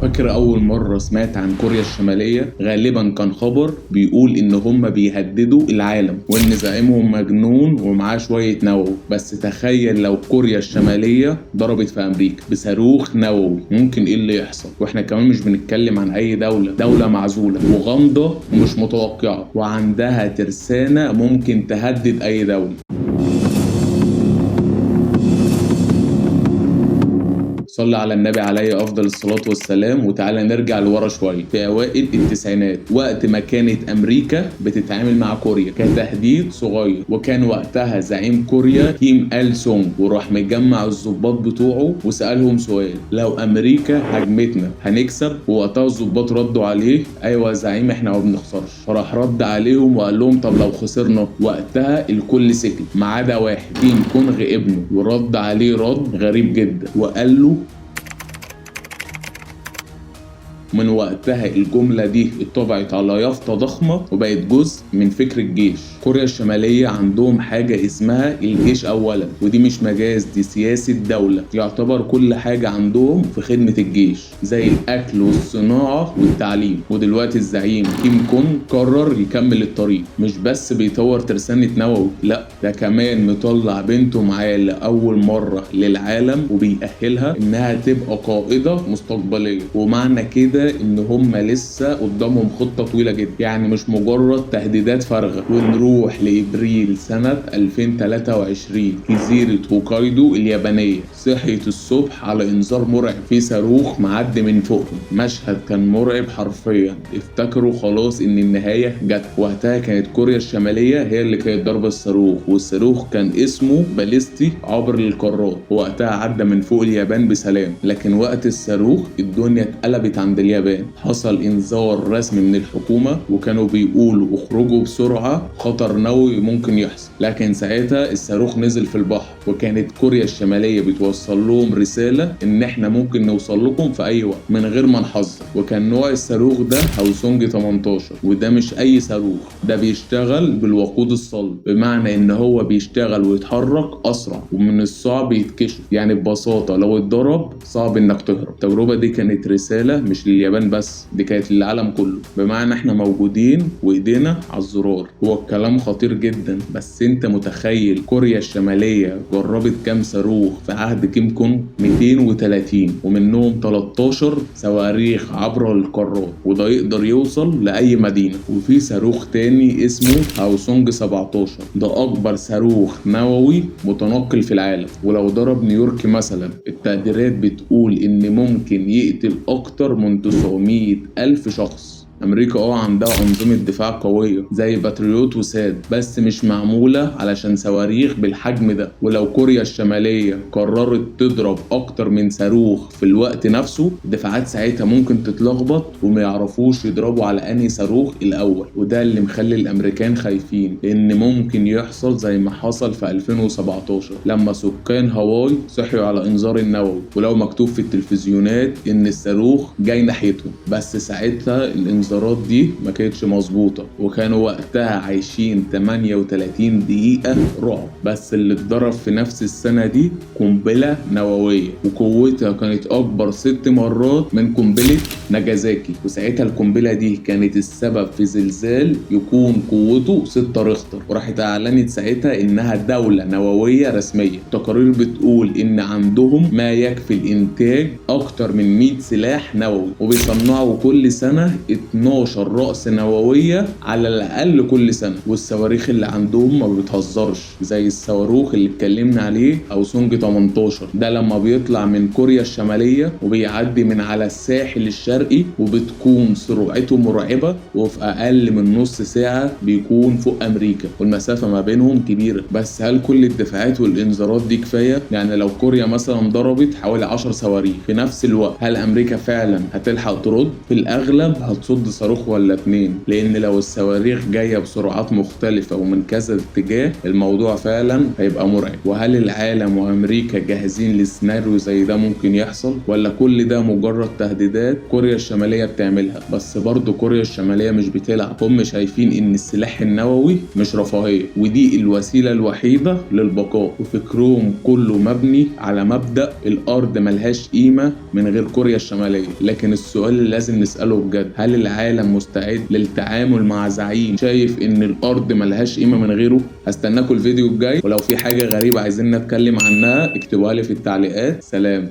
فاكر أول مرة سمعت عن كوريا الشمالية؟ غالبا كان خبر بيقول إن هم بيهددوا العالم وإن زعيمهم مجنون ومعاه شوية نووي. بس تخيل لو كوريا الشمالية ضربت في أمريكا بصاروخ نووي، ممكن إيه اللي يحصل؟ وإحنا كمان مش بنتكلم عن أي دولة معزولة وغامضة ومش متوقعة وعندها ترسانة ممكن تهدد أي دولة. صلى على النبي عليه أفضل الصلاة والسلام. وتعالى نرجع لورا شوية في أوائل التسعينات، وقت ما كانت أمريكا بتتعامل مع كوريا كتهديد صغير. وكان وقتها زعيم كوريا كيم آل سونج، وراح مجمع الضباط بتوعه وسألهم سؤال: لو أمريكا هجمتنا هنكسب؟ ووقتها الضباط ردوا عليه: أيوة يا زعيم، إحنا ما بنخسرش. فراح رد عليهم وقال لهم: طب لو خسرنا؟ وقتها الكل سكت ما عدا واحد، كيم كونغ ابنه، ورد عليه رد غريب جدا وقال له. من وقتها الجملة دي اتطبعت على يافطة ضخمة وبقت جزء من فكر الجيش. كوريا الشمالية عندهم حاجة اسمها الجيش أولا، ودي مش مجاز، دي سياسة دولة. يعتبر كل حاجة عندهم في خدمة الجيش، زي الأكل والصناعة والتعليم. ودلوقتي الزعيم كيم كون قرر يكمل الطريق، مش بس بيطور ترسانة نووي، لا ده كمان مطلع بنته معاه لأول مرة للعالم وبيأهلها إنها تبقى قائدة مستقبلية. ومعنى كده إن هم لسه قدامهم خطة طويلة جدا، يعني مش مجرد تهديدات فارغة. ونروح لإبريل سنة 2023، جزيرة هوكايدو اليابانية صحيت الصبح على إنذار مرعب في صاروخ معدي من فوقهم. مشهد كان مرعب حرفيا، افتكروا خلاص إن النهاية جت. وقتها كانت كوريا الشمالية هي اللي كانت ضربة الصاروخ، والصاروخ كان اسمه باليستي عبر القارات. وقتها عدى من فوق اليابان بسلام. لكن وقت الصاروخ الدنيا اتقلبت عند اليابان. حصل انذار رسمي من الحكومة وكانوا بيقولوا اخرجوا بسرعة، خطر نووي ممكن يحصل. لكن ساعتها الصاروخ نزل في البحر، وكانت كوريا الشمالية بتوصل لهم رسالة ان احنا ممكن نوصل لكم في اي وقت من غير ما نحذر. وكان نوع الصاروخ ده هوسونج 18، وده مش اي صاروخ، ده بيشتغل بالوقود الصلب، بمعنى ان هو بيشتغل ويتحرك اسرع ومن الصعب يتكشف. يعني ببساطة لو اتضرب صعب انك تهرب. التجربة دي كانت رسالة مش لليابان بس، دي كانت للعالم كله، بمعنى احنا موجودين وايدينا على الزرار. هو الكلام خطير جدا، بس انت متخيل كوريا الشمالية جربت كام صاروخ في عهد كيم كونغ؟ 230، ومنهم 13 صواريخ عبر القارات، وده يقدر يوصل لأي مدينة. وفي صاروخ تاني اسمه هاوسونج 17، ده أكبر صاروخ نووي متنقل في العالم، ولو ضرب نيويورك مثلا التقديرات بتقول إن ممكن يقتل أكتر من 900 ألف شخص. أمريكا عندها أنظمة دفاع قوية زي باتريوت وساد، بس مش معمولة علشان صواريخ بالحجم ده. ولو كوريا الشمالية قررت تضرب أكتر من صاروخ في الوقت نفسه، الدفاعات ساعتها ممكن تتلخبط وما يعرفوش يضربوا على أنهي صاروخ الأول. وده اللي مخلي الأمريكان خايفين إن ممكن يحصل زي ما حصل في 2017 لما سكان هاواي صحيوا على إنذار النووي، ولو مكتوب في التلفزيونات إن الصاروخ جاي ناحيتهم. بس ساعتها الإنذارات دي ما كانتش مظبوطة، وكانوا وقتها عايشين 38 دقيقة رعب. بس اللي اتضرب في نفس السنة دي قنبلة نووية، وقوتها كانت أكبر 6 مرات من قنبلة ناجازاكي. وساعتها القنبلة دي كانت السبب في زلزال يكون قوته 6 ريختر، وراحت أعلنت ساعتها إنها دولة نووية رسمية. تقارير بتقول إن عندهم ما يكفي الإنتاج أكتر من 100 سلاح نووي، وبيصنعوا كل سنة 12 رأس نووية على الأقل كل سنة. والصواريخ اللي عندهم ما بتهزرش، زي الصاروخ اللي اتكلمنا عليه هاوسونج 18، ده لما بيطلع من كوريا الشمالية وبيعدي من على الساحل الشرقي وبتكون سرعته مرعبة، وفي أقل من نص ساعة بيكون فوق أمريكا، والمسافة ما بينهم كبيرة. بس هل كل الدفاعات والإنذارات دي كفاية؟ يعني لو كوريا مثلا ضربت حوالي 10 صواريخ في نفس الوقت، هل أمريكا فعلا هتلحق ترد؟ في الأغلب هتصد صاروخ ولا 2، لأن لو الصواريخ جاية بسرعات مختلفة ومن كذا اتجاه الموضوع فعلا هيبقى مرعب. وهل العالم وأمريكا جاهزين لسيناريو زي ده ممكن يحصل، ولا كل ده مجرد تهديدات؟ كوريا كوريا الشمالية بتعملها، بس برضه كوريا الشمالية مش بتلعب. هم شايفين ان السلاح النووي مش رفاهية، ودي الوسيلة الوحيدة للبقاء، وفكرهم كله مبني على مبدأ الارض ملهاش قيمة من غير كوريا الشمالية. لكن السؤال اللي لازم نسأله بجد، هل العالم مستعد للتعامل مع زعيم شايف ان الارض ملهاش قيمة من غيره؟ هستناكم الفيديو الجاي، ولو في حاجة غريبة عايزين نتكلم عنها اكتبوها لي في التعليقات. سلام.